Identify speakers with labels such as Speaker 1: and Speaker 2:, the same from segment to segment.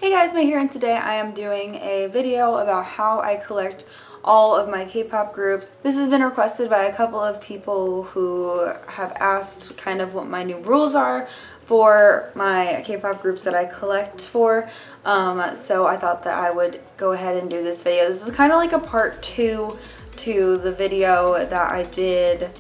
Speaker 1: Hey guys, May here, and today I am doing a video about how I collect all of my K-pop groups. This has been requested by a couple of people who have asked kind of what my new rules are for my K-pop groups that I collect for. So I thought that I would go ahead and do this video. This is kind of like a part 2 to the video that I did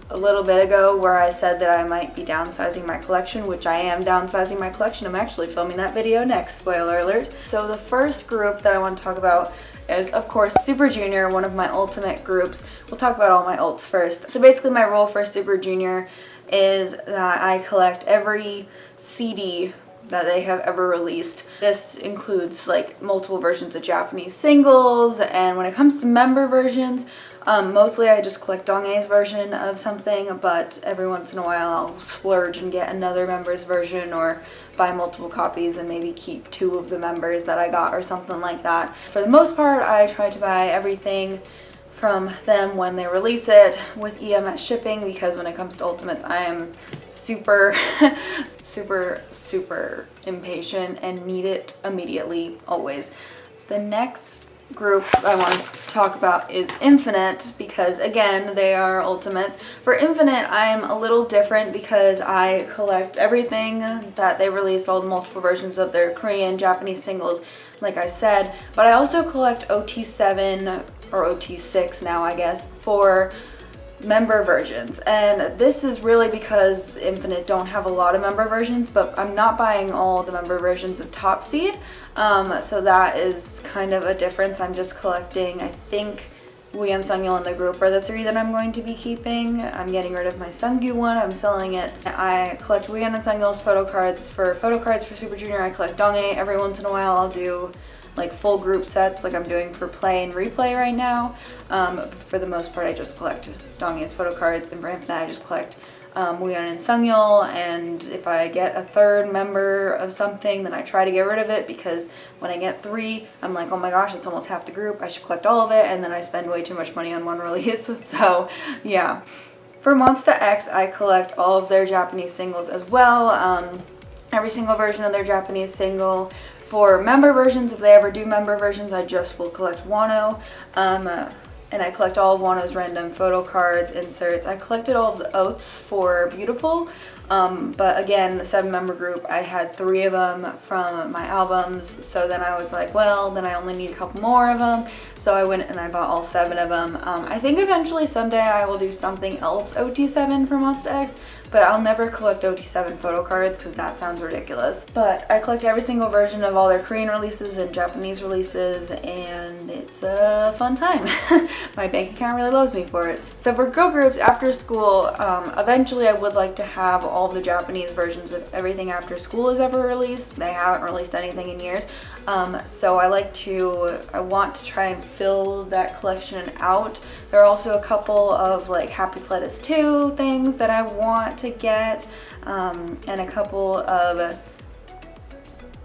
Speaker 1: a little bit ago where I said that I might be downsizing my collection, which I am downsizing my collection. I'm actually filming that video next, spoiler alert. So the first group that I want to talk about is, of course, Super Junior, one of my ultimate groups. We'll talk about all my ults first. So basically my rule for Super Junior is that I collect every CD that they have ever released. This includes like multiple versions of Japanese singles, and when it comes to member versions, mostly I just collect Donghae's version of something, but every once in a while I'll splurge and get another member's version or buy multiple copies and maybe keep 2 of the members that I got or something like that. For the most part, I try to buy everything from them when they release it with EMS shipping, because when it comes to Ultimates I am super super impatient and need it immediately, always. The next group I want to talk about is Infinite, because again they are Ultimates. For Infinite I'm a little different because I collect everything that they release, all the multiple versions of their Korean, Japanese singles, like I said, but I also collect OT7 or OT6 now, I guess, for member versions. And this is really because Infinite don't have a lot of member versions, but I'm not buying all the member versions of Top Seed, so that is kind of a difference. I'm just collecting, I think, Woo and Sungyeol in the group are the 3 that I'm going to be keeping. I'm getting rid of my Sungyu one, I'm selling it. I collect Woo and Sungyeol's photocards. For Super Junior I collect Donghae. Every once in a while I'll do like full group sets like I'm doing for play and replay right now. For the most part I just collect Donghae's photocards, and for Infinite I just collect Wooyeon and Sungyeol, and if I get a 3rd member of something then I try to get rid of it, because when I get 3 I'm like, oh my gosh, it's almost half the group, I should collect all of it, and then I spend way too much money on one release. So yeah. For Monsta X I collect all of their Japanese singles as well, every single version of their Japanese single. For member versions, if they ever do member versions, I just will collect Wano, and I collect all of Wano's random photo cards, inserts. I collected all of the oats for Beautiful, but again, the 7-member group, I had 3 of them from my albums, so then I was like, well, then I only need a couple more of them, so I went and I bought all 7 of them. I think eventually someday I will do something else OT7 for Monsta X, but I'll never collect OT7 photo cards because that sounds ridiculous. But I collect every single version of all their Korean releases and Japanese releases, and it's a fun time. My bank account really loves me for it. So for girl groups after school, eventually I would like to have all the Japanese versions of everything after school is ever released. They haven't released anything in years. So I want to try and fill that collection out. There are also a couple of like Happy Pledis 2 things that I want to get, and a couple of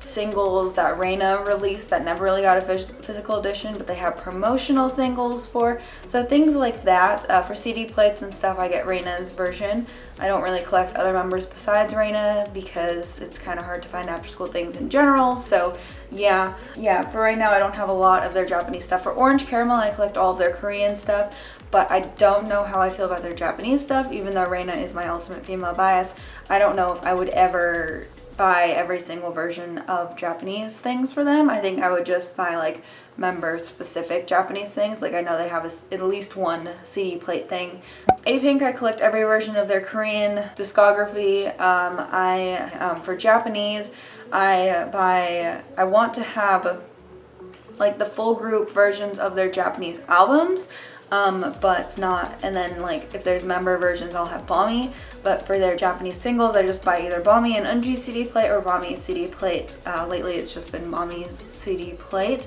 Speaker 1: singles that Reina released that never really got a physical edition, but they have promotional singles for. So things like that. For CD plates and stuff, I get Reina's version. I don't really collect other members besides Reina because it's kind of hard to find after school things in general. So yeah, for right now I don't have a lot of their Japanese stuff. For Orange Caramel, I collect all of their Korean stuff, but I don't know how I feel about their Japanese stuff. Even though Reina is my ultimate female bias, I don't know if I would ever buy every single version of Japanese things for them. I think I would just buy like member specific Japanese things. Like I know they have at least one CD plate thing. APINK, I collect every version of their Korean discography. For Japanese, I want to have like the full group versions of their Japanese albums, but not, and then like if there's member versions I'll have Buyee, but for their Japanese singles I just buy either Buyee and Eunji CD plate or Buyee CD plate. Lately it's just been Buyee's CD plate.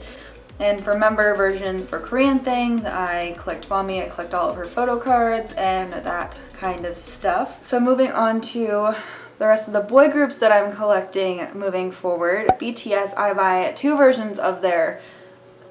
Speaker 1: And for member versions for Korean things, I collect Buyee, I collect all of her photo cards and that kind of stuff. So moving on to the rest of the boy groups that I'm collecting moving forward. BTS, I buy 2 versions of their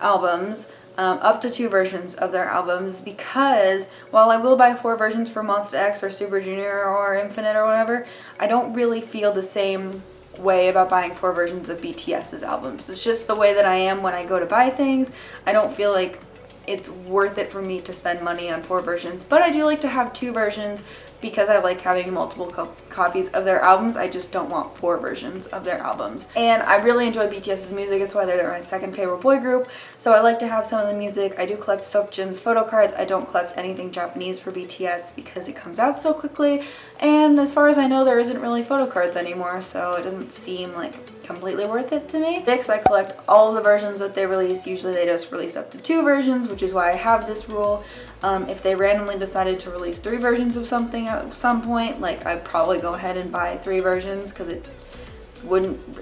Speaker 1: albums, up to 2 versions of their albums, because while I will buy 4 versions for Monsta X or Super Junior or Infinite or whatever, I don't really feel the same way about buying 4 versions of BTS's albums. It's just the way that I am when I go to buy things. I don't feel like it's worth it for me to spend money on 4 versions, but I do like to have 2 versions because I like having multiple copies of their albums. I just don't want 4 versions of their albums. And I really enjoy BTS's music. It's why they're my second favorite boy group. So I like to have some of the music. I do collect Seokjin's photo cards. I don't collect anything Japanese for BTS because it comes out so quickly. And as far as I know, there isn't really photo cards anymore, so it doesn't seem like completely worth it to me. Vixx, I collect all of the versions that they release. Usually they just release up to 2 versions, which is why I have this rule. If they randomly decided to release 3 versions of something at some point, like I'd probably go ahead and buy 3 versions because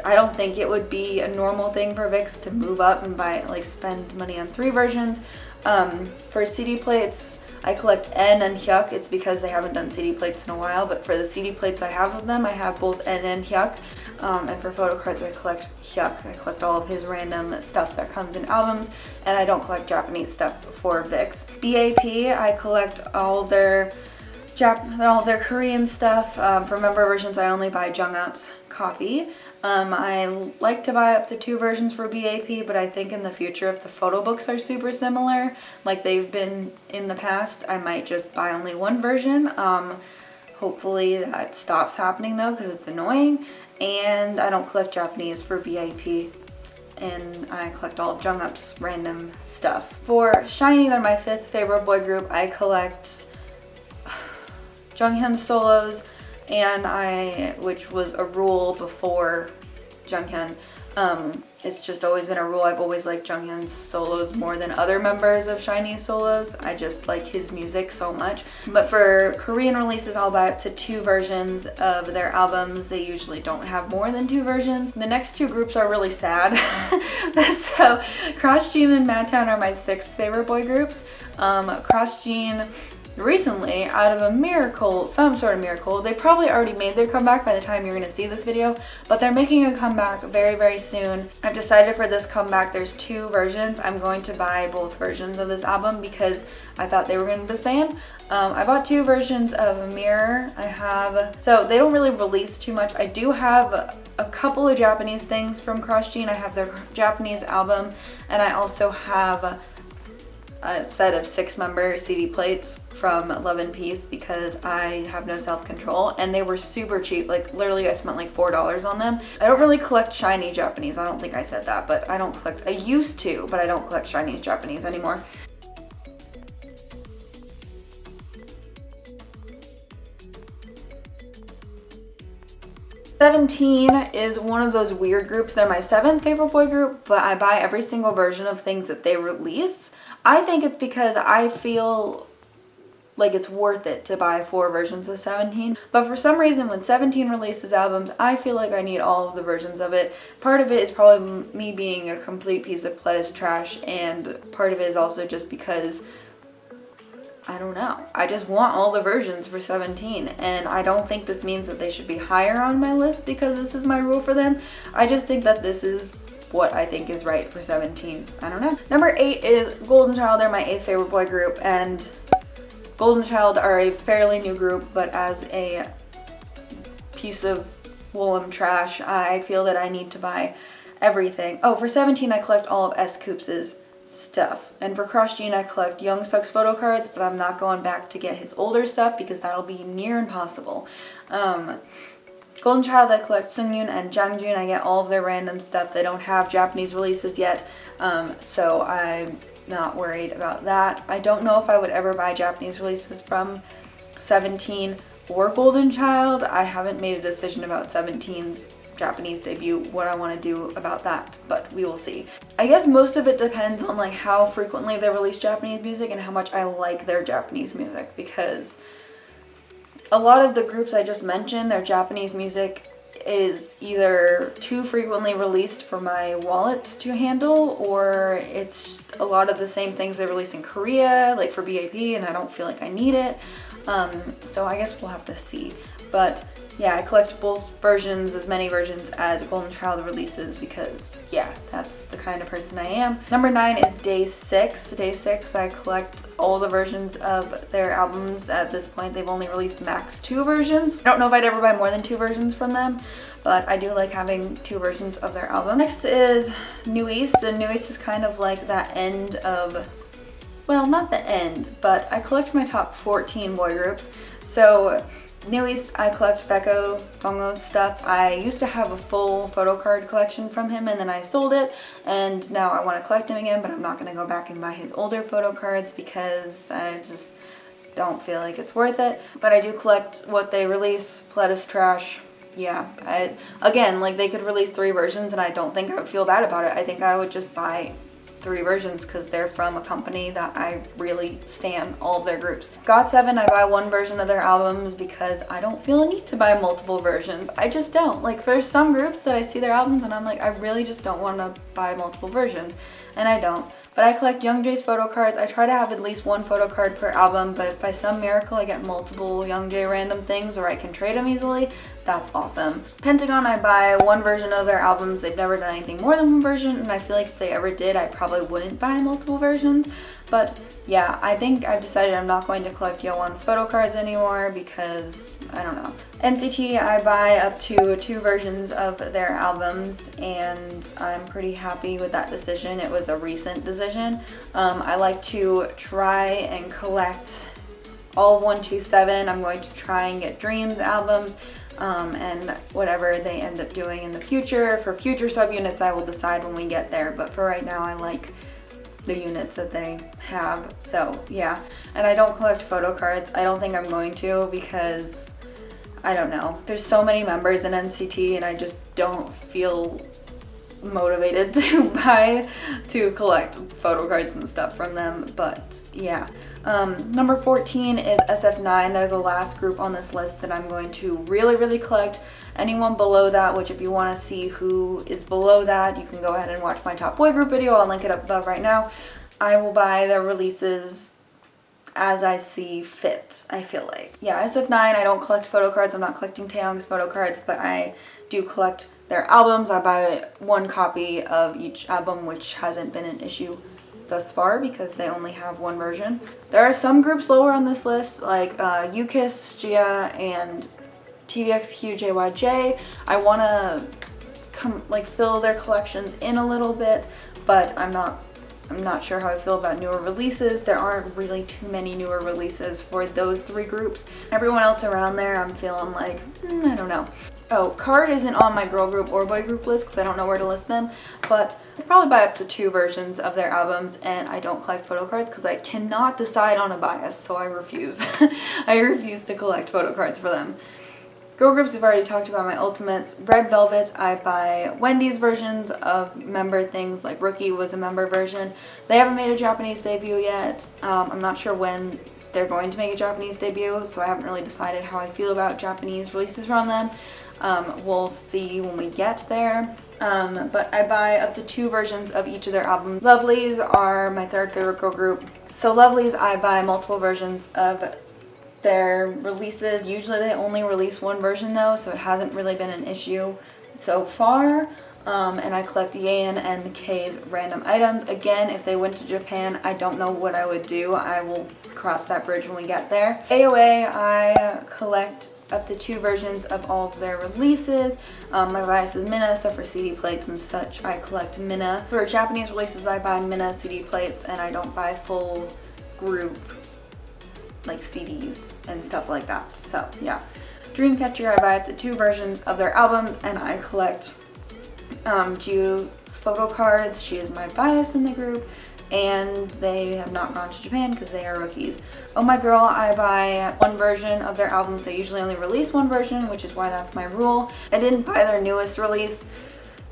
Speaker 1: I don't think it would be a normal thing for Vixx to move up and spend money on 3 versions. For CD plates, I collect N and Hyuk. It's because they haven't done CD plates in a while, but for the CD plates I have of them, I have both N and Hyuk. And for photo cards, I collect Hyuk. I collect all of his random stuff that comes in albums, and I don't collect Japanese stuff for Vixx. BAP, I collect all their Korean stuff. For member versions, I only buy Jungup's copy. I like to buy up to 2 versions for BAP, but I think in the future, if the photo books are super similar, like they've been in the past, I might just buy only 1 version. Hopefully that stops happening though, because it's annoying. And I don't collect Japanese for BAP, and I collect all of Jungup's random stuff. For Shinee, they're my 5th favorite boy group. I collect Junghyun's solos, and which was a rule before Junghyun. It's just always been a rule. I've always liked Junghyun's solos more than other members of Shinee's solos. I just like his music so much. But for Korean releases, I'll buy up to 2 versions of their albums. They usually don't have more than 2 versions. The next 2 groups are really sad. So CrossGene and Madtown are my 6th favorite boy groups. CrossGene, recently, out of a miracle, some sort of miracle, they probably already made their comeback by the time you're going to see this video, but they're making a comeback very, very soon. I've decided for this comeback there's 2 versions. I'm going to buy both versions of this album because I thought they were going to disband. I bought 2 versions of Mirror. So they don't really release too much. I do have a couple of Japanese things from CrossGene. I have their Japanese album, and I also have a set of 6-member CD plates from Love and Peace because I have no self-control, and they were super cheap. Like literally I spent like $4 on them. I don't really collect Shinee Japanese. I don't think I said that, but I used to, but I don't collect Shinee Japanese anymore. Seventeen is one of those weird groups. They're my 7th favorite boy group, but I buy every single version of things that they release. I think it's because I feel like it's worth it to buy 4 versions of 17. But for some reason, when 17 releases albums, I feel like I need all of the versions of it. Part of it is probably me being a complete piece of Pledis trash, and part of it is also just because, I don't know, I just want all the versions for 17, and I don't think this means that they should be higher on my list because this is my rule for them. I just think that this is what I think is right for 17. I don't know. Number 8 is Golden Child. They're my 8th favorite boy group, and Golden Child are a fairly new group, but as a piece of Woollim trash, I feel that I need to buy everything. Oh, for 17, I collect all of S.Coups' stuff. And for CrossGene, I collect Youngsek's photo cards, but I'm not going back to get his older stuff because that'll be near impossible. Golden Child, I collect Seungyoon and Jangjun. I get all of their random stuff. They don't have Japanese releases yet, so I'm not worried about that. I don't know if I would ever buy Japanese releases from 17 or Golden Child. I haven't made a decision about 17's Japanese debut, what I want to do about that, but we will see. I guess most of it depends on like how frequently they release Japanese music and how much I like their Japanese music, because a lot of the groups I just mentioned, their Japanese music is either too frequently released for my wallet to handle, or it's a lot of the same things they release in Korea, like for BAP, and I don't feel like I need it. So I guess we'll have to see. But yeah, I collect both versions, as many versions as Golden Child releases because, yeah, that's the kind of person I am. Number 9 is Day 6. Day 6, I collect all the versions of their albums. At this point, they've only released max 2 versions. I don't know if I'd ever buy more than 2 versions from them, but I do like having 2 versions of their album. Next is New East, and New East is kind of like that end of, well, not the end, but I collect my top 14 boy groups. So New East, I collect Becco, Dongho's stuff. I used to have a full Photocard collection from him and then I sold it, and now I want to collect him again, but I'm not going to go back and buy his older Photocards because I just don't feel like it's worth it. But I do collect what they release. Plet is trash. Yeah, again, like they could release 3 versions and I don't think I would feel bad about it. I think I would just buy 3 versions because they're from a company that I really stan all of their groups. GOT7, I buy 1 version of their albums because I don't feel a need to buy multiple versions. I just don't. Like, there's some groups that I see their albums and I'm like, I really just don't want to buy multiple versions, and I don't. But I collect Youngjae's Photocards. I try to have at least 1 Photocard per album, but if by some miracle I get multiple Youngjae random things or I can trade them easily, that's awesome. Pentagon, I buy 1 version of their albums. They've never done anything more than 1 version, and I feel like if they ever did, I probably wouldn't buy multiple versions. But yeah, I think I've decided I'm not going to collect Yeowon's Photocards anymore because, I don't know. NCT, I buy up to 2 versions of their albums, and I'm pretty happy with that decision. It was a recent decision. I like to try and collect all of 127. I'm going to try and get Dream's albums, and whatever they end up doing in the future. For future subunits, I will decide when we get there, but for right now, I like the units that they have. So yeah, and I don't collect Photocards. I don't think I'm going to because, I don't know, there's so many members in NCT and I just don't feel motivated to collect Photocards and stuff from them. But yeah, number 14 is SF9. They're the last group on this list that I'm going to really collect. Anyone below that, which if you want to see who is below that, you can go ahead and watch my top boy group video. I'll link it up above right now. I will buy their releases as I see fit, I feel like. Yeah, SF9, I don't collect Photocards. I'm not collecting Taeyong's Photocards, but I do collect their albums. I buy 1 copy of each album, which hasn't been an issue thus far because they only have 1 version. There are some groups lower on this list, like UKISS, Gia, and TVXQ JYJ. I want to fill their collections in a little bit, but I'm not sure how I feel about newer releases. There aren't really too many newer releases for those 3 groups. Everyone else around there, I'm feeling like, I don't know. Oh, Card isn't on my girl group or boy group list because I don't know where to list them, but I'd probably buy up to 2 versions of their albums, and I don't collect Photocards because I cannot decide on a bias, so I refuse. I refuse to collect Photocards for them. Girl groups, we've already talked about my ultimates. Red Velvet, I buy Wendy's versions of member things, like Rookie was a member version. They haven't made a Japanese debut yet. I'm not sure when they're going to make a Japanese debut, so I haven't really decided how I feel about Japanese releases from them. We'll see when we get there. But I buy up to 2 versions of each of their albums. Lovelyz are my 3rd favorite girl group. So Lovelyz, I buy multiple versions of their releases. Usually they only release 1 version though, so it hasn't really been an issue so far. And I collect Yeon and K's random items. Again, if they went to Japan, I don't know what I would do. I will cross that bridge when we get there. AOA, I collect up to 2 versions of all of their releases. My bias is Minna, so for CD plates and such, I collect Minna. For Japanese releases, I buy Minna CD plates, and I don't buy full group like CDs and stuff like that. So yeah. Dreamcatcher, I buy up to 2 versions of their albums, and I collect Ju's Photocards. She is my bias in the group, and they have not gone to Japan because they are rookies. Oh My Girl, I buy 1 version of their albums. They usually only release 1 version, which is why that's my rule. I didn't buy their newest release,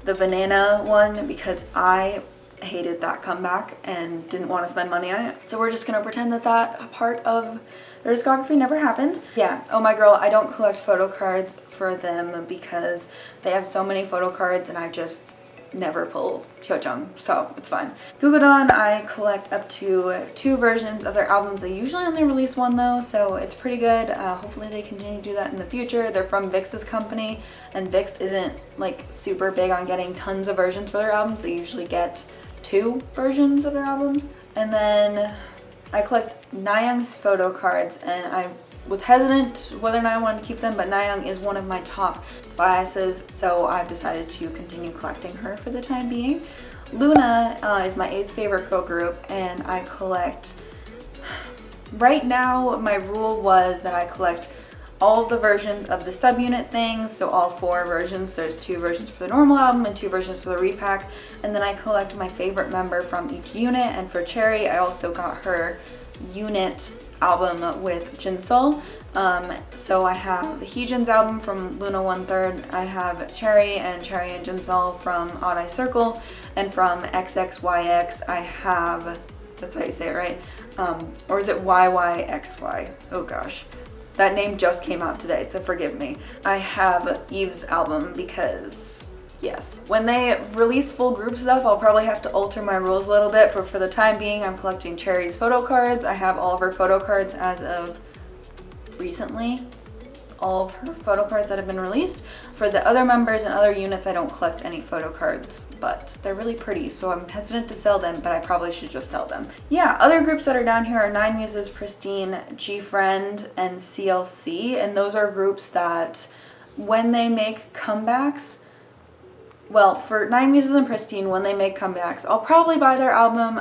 Speaker 1: the Banana one, because I hated that comeback and didn't want to spend money on it. So we're just gonna pretend that that part of their discography never happened. Yeah, Oh My Girl, I don't collect Photocards for them because they have so many Photocards and I just never pull Hyojeong, so it's fine. Gugudan, I collect up to 2 versions of their albums. They usually only release 1 though, so it's pretty good. Hopefully they continue to do that in the future. They're from Vixx's company, and Vixx isn't like super big on getting tons of versions for their albums. They usually get 2 versions of their albums. And then I collect Nayoung's photo cards, and I was hesitant whether or not I wanted to keep them, but Nayoung is one of my top biases, so I've decided to continue collecting her for the time being. Loona is my 8th favorite girl group, and I collect, right now my rule was that I collect all of the versions of the subunit things, so all 4 versions. There's 2 versions for the normal album and 2 versions for the repack, and then I collect my favorite member from each unit. And for Cherry, I also got her unit album with Jinsol. So I have Heejin's album from Loona 1/3, I have Cherry and Jinsol from Odd Eye Circle, and from XXYX I have, that's how you say it, right? Or is it YYXY? Oh gosh. That name just came out today, so forgive me. I have Eve's album because, yes. When they release full group stuff, I'll probably have to alter my rules a little bit, but for the time being, I'm collecting Cherry's photo cards. I have all of her photo cards as of recently. All of her photo cards that have been released. For the other members and other units, I don't collect any photo cards, but they're really pretty, so I'm hesitant to sell them, but I probably should just sell them. Yeah, other groups that are down here are 9 Muses, Pristine, G-Friend, and CLC, and those are groups that when they make comebacks, well, for 9 Muses and Pristine, when they make comebacks, I'll probably buy their album.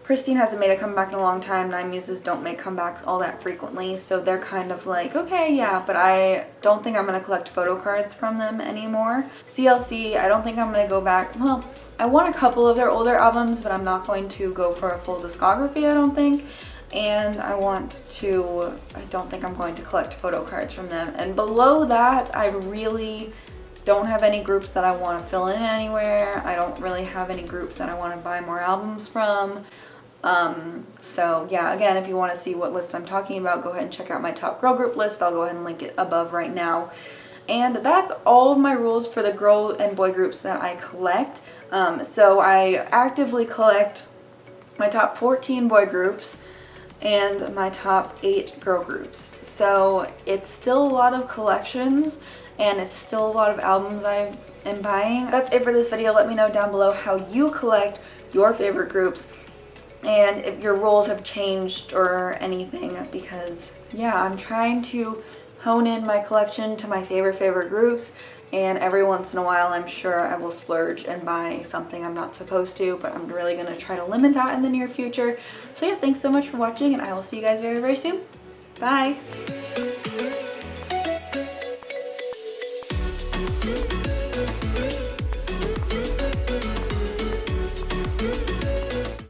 Speaker 1: Pristine hasn't made a comeback in a long time. 9 Muses don't make comebacks all that frequently, so they're kind of like, okay, yeah, but I don't think I'm going to collect photo cards from them anymore. CLC, I don't think I'm going to go back. Well, I want a couple of their older albums, but I'm not going to go for a full discography, I don't think. And I don't think I'm going to collect photo cards from them. And below that, I really don't have any groups that I want to fill in anywhere. I don't really have any groups that I want to buy more albums from. So yeah, again, if you want to see what list I'm talking about, go ahead and check out my top girl group list. I'll go ahead and link it above right now. And that's all of my rules for the girl and boy groups that I collect. So I actively collect my top 14 boy groups and my top 8 girl groups. So it's still a lot of collections, and it's still a lot of albums I am buying. That's it for this video. Let me know down below how you collect your favorite groups and if your roles have changed or anything, because yeah, I'm trying to hone in my collection to my favorite groups, and every once in a while I'm sure I will splurge and buy something I'm not supposed to, but I'm really going to try to limit that in the near future. So yeah, thanks so much for watching, and I will see you guys very soon. Bye!